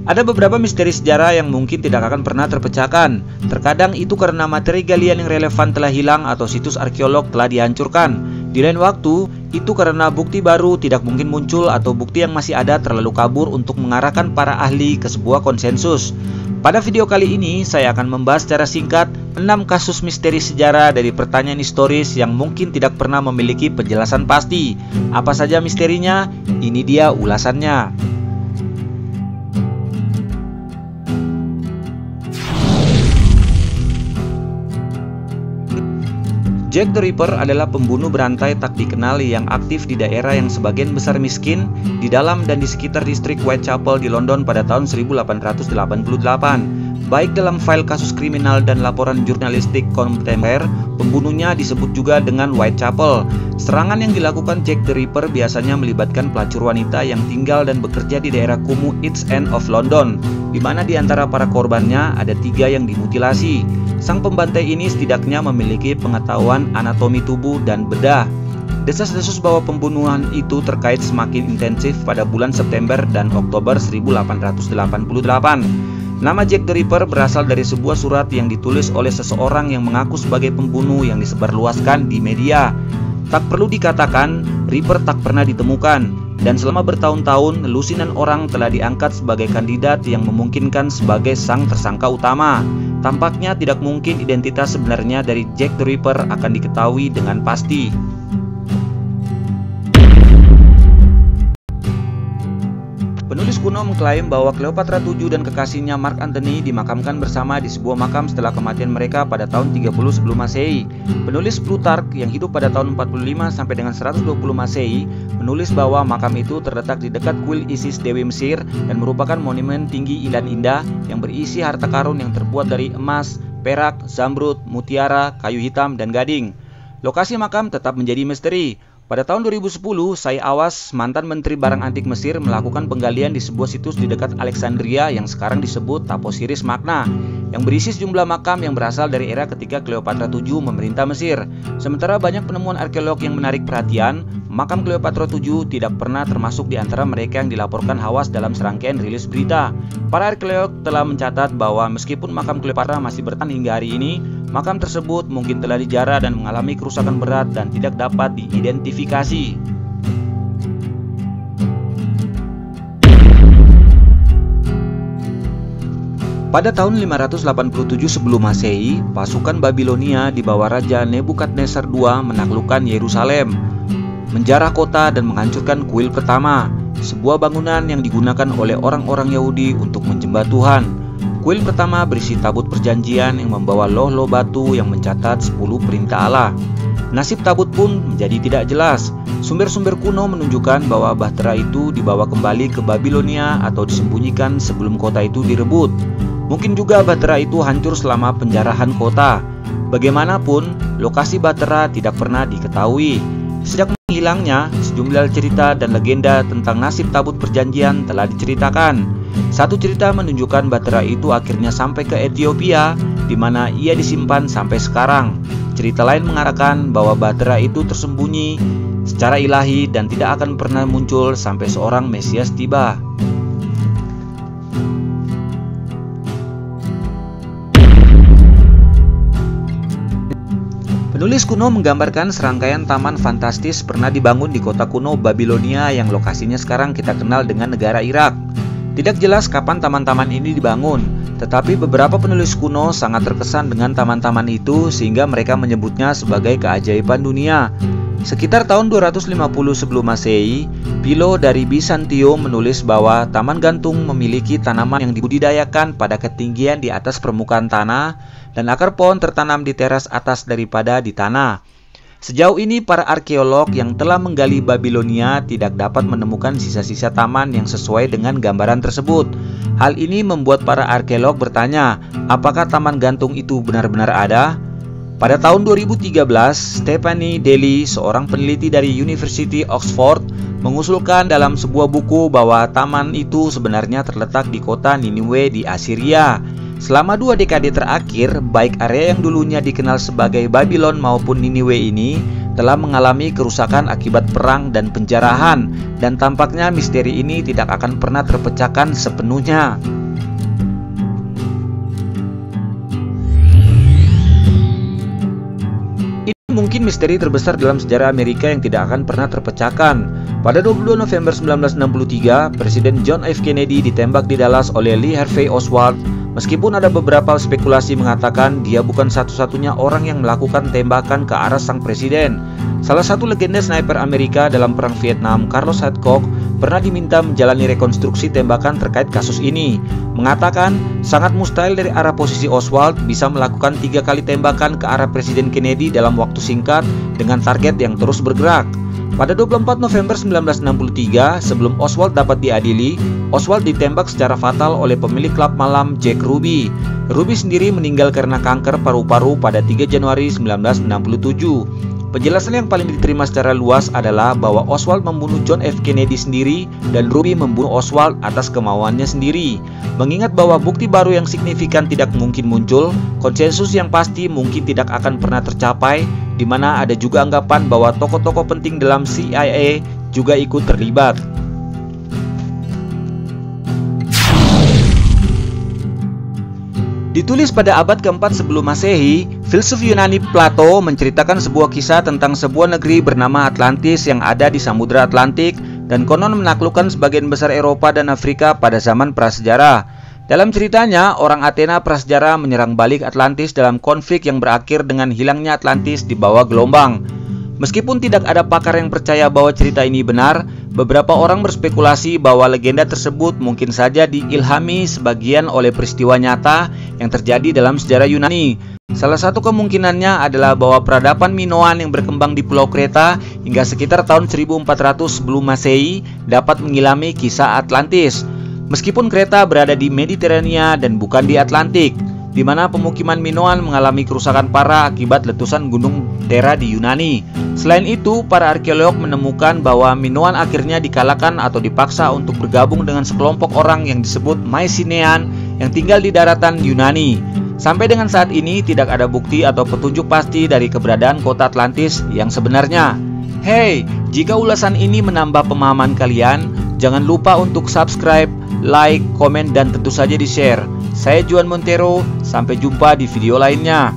Ada beberapa misteri sejarah yang mungkin tidak akan pernah terpecahkan. Terkadang itu karena materi galian yang relevan telah hilang atau situs arkeolog telah dihancurkan. Di lain waktu, itu karena bukti baru tidak mungkin muncul atau bukti yang masih ada terlalu kabur untuk mengarahkan para ahli ke sebuah konsensus. Pada video kali ini, saya akan membahas secara singkat 6 kasus misteri sejarah dari pertanyaan historis yang mungkin tidak pernah memiliki penjelasan pasti. Apa saja misterinya? Ini dia ulasannya. Jack the Ripper adalah pembunuh berantai tak dikenal yang aktif di daerah yang sebagian besar miskin di dalam dan di sekitar distrik Whitechapel di London pada tahun 1888. Baik dalam file kasus kriminal dan laporan jurnalistik kontemporer, pembunuhnya disebut juga dengan Whitechapel. Serangan yang dilakukan Jack the Ripper biasanya melibatkan pelacur wanita yang tinggal dan bekerja di daerah kumuh East End of London, di mana di antara para korbannya ada 3 yang dimutilasi. Sang pembantai ini setidaknya memiliki pengetahuan anatomi tubuh dan bedah. Desas-desus bahwa pembunuhan itu terkait semakin intensif pada bulan September dan Oktober 1888. Nama Jack the Ripper berasal dari sebuah surat yang ditulis oleh seseorang yang mengaku sebagai pembunuh yang disebarluaskan di media. Tak perlu dikatakan, Ripper tak pernah ditemukan, dan selama bertahun-tahun, lusinan orang telah diangkat sebagai kandidat yang memungkinkan sebagai sang tersangka utama. Tampaknya tidak mungkin identitas sebenarnya dari Jack the Ripper akan diketahui dengan pasti. Penulis kuno mengklaim bahwa Cleopatra VII dan kekasihnya Mark Antony dimakamkan bersama di sebuah makam setelah kematian mereka pada tahun 30 sebelum Masehi. Penulis Plutarch yang hidup pada tahun 45 sampai dengan 120 Masehi menulis bahwa makam itu terletak di dekat kuil Isis Dewi Mesir dan merupakan monumen tinggi dan indah yang berisi harta karun yang terbuat dari emas, perak, zamrud, mutiara, kayu hitam, dan gading. Lokasi makam tetap menjadi misteri. Pada tahun 2010, Sai Awas, mantan Menteri Barang Antik Mesir, melakukan penggalian di sebuah situs di dekat Alexandria yang sekarang disebut Taposiris Magna, yang berisi sejumlah makam yang berasal dari era ketika Cleopatra VII memerintah Mesir. Sementara banyak penemuan arkeolog yang menarik perhatian, makam Cleopatra VII tidak pernah termasuk di antara mereka yang dilaporkan Hawas dalam serangkaian rilis berita. Para arkeolog telah mencatat bahwa meskipun makam Cleopatra masih bertahan hingga hari ini, makam tersebut mungkin telah dijarah dan mengalami kerusakan berat dan tidak dapat diidentifikasi. Pada tahun 587 sebelum Masehi, pasukan Babilonia di bawah Raja Nebukadnezar II menaklukkan Yerusalem, menjarah kota dan menghancurkan kuil pertama, sebuah bangunan yang digunakan oleh orang-orang Yahudi untuk menyembah Tuhan. Kuil pertama berisi tabut perjanjian yang membawa loh-loh batu yang mencatat 10 perintah Allah. Nasib tabut pun menjadi tidak jelas. Sumber-sumber kuno menunjukkan bahwa bahtera itu dibawa kembali ke Babilonia atau disembunyikan sebelum kota itu direbut. Mungkin juga bahtera itu hancur selama penjarahan kota. Bagaimanapun, lokasi bahtera tidak pernah diketahui. Sejak hilangnya, sejumlah cerita dan legenda tentang nasib tabut perjanjian telah diceritakan. Satu cerita menunjukkan bahtera itu akhirnya sampai ke Ethiopia, di mana ia disimpan sampai sekarang. Cerita lain mengatakan bahwa bahtera itu tersembunyi secara ilahi dan tidak akan pernah muncul sampai seorang Mesias tiba. Penulis kuno menggambarkan serangkaian taman fantastis pernah dibangun di kota kuno Babilonia yang lokasinya sekarang kita kenal dengan negara Irak. Tidak jelas kapan taman-taman ini dibangun, tetapi beberapa penulis kuno sangat terkesan dengan taman-taman itu sehingga mereka menyebutnya sebagai keajaiban dunia. Sekitar tahun 250 sebelum Masehi, Philo dari Bizantium menulis bahwa taman gantung memiliki tanaman yang dibudidayakan pada ketinggian di atas permukaan tanah dan akar pohon tertanam di teras atas daripada di tanah. Sejauh ini para arkeolog yang telah menggali Babilonia tidak dapat menemukan sisa-sisa taman yang sesuai dengan gambaran tersebut. Hal ini membuat para arkeolog bertanya, apakah taman gantung itu benar-benar ada? Pada tahun 2013, Stephanie Daly, seorang peneliti dari University Oxford, mengusulkan dalam sebuah buku bahwa taman itu sebenarnya terletak di kota Niniwe di Assyria. Selama 2 dekade terakhir, baik area yang dulunya dikenal sebagai Babylon maupun Niniwe ini telah mengalami kerusakan akibat perang dan penjarahan, dan tampaknya misteri ini tidak akan pernah terpecahkan sepenuhnya. Mungkin misteri terbesar dalam sejarah Amerika yang tidak akan pernah terpecahkan. Pada 22 November 1963, Presiden John F. Kennedy ditembak di Dallas oleh Lee Harvey Oswald. Meskipun ada beberapa spekulasi mengatakan dia bukan satu-satunya orang yang melakukan tembakan ke arah sang presiden. Salah satu legenda sniper Amerika dalam Perang Vietnam, Carlos Hadcock, pernah diminta menjalani rekonstruksi tembakan terkait kasus ini, mengatakan sangat mustahil dari arah posisi Oswald bisa melakukan 3 kali tembakan ke arah Presiden Kennedy dalam waktu singkat dengan target yang terus bergerak. Pada 24 November 1963, sebelum Oswald dapat diadili, Oswald ditembak secara fatal oleh pemilik klub malam Jack Ruby. Ruby sendiri meninggal karena kanker paru-paru pada 3 Januari 1967. Penjelasan yang paling diterima secara luas adalah bahwa Oswald membunuh John F. Kennedy sendiri dan Ruby membunuh Oswald atas kemauannya sendiri. Mengingat bahwa bukti baru yang signifikan tidak mungkin muncul, konsensus yang pasti mungkin tidak akan pernah tercapai, di mana ada juga anggapan bahwa tokoh-tokoh penting dalam CIA juga ikut terlibat. Ditulis pada abad keempat sebelum Masehi, filsuf Yunani Plato menceritakan sebuah kisah tentang sebuah negeri bernama Atlantis yang ada di Samudra Atlantik dan konon menaklukkan sebagian besar Eropa dan Afrika pada zaman prasejarah. Dalam ceritanya, orang Athena prasejarah menyerang balik Atlantis dalam konflik yang berakhir dengan hilangnya Atlantis di bawah gelombang. Meskipun tidak ada pakar yang percaya bahwa cerita ini benar, beberapa orang berspekulasi bahwa legenda tersebut mungkin saja diilhami sebagian oleh peristiwa nyata yang terjadi dalam sejarah Yunani. Salah satu kemungkinannya adalah bahwa peradaban Minoan yang berkembang di Pulau Kreta hingga sekitar tahun 1400 sebelum Masehi dapat mengilhami kisah Atlantis. Meskipun Kreta berada di Mediterania dan bukan di Atlantik, di mana pemukiman Minoan mengalami kerusakan parah akibat letusan gunung Thera di Yunani. Selain itu, para arkeolog menemukan bahwa Minoan akhirnya dikalahkan atau dipaksa untuk bergabung dengan sekelompok orang yang disebut Mycenaean yang tinggal di daratan Yunani. Sampai dengan saat ini tidak ada bukti atau petunjuk pasti dari keberadaan kota Atlantis yang sebenarnya. Hey, jika ulasan ini menambah pemahaman kalian, jangan lupa untuk subscribe, like, komen, dan tentu saja di-share. Saya Juan Montero, sampai jumpa di video lainnya.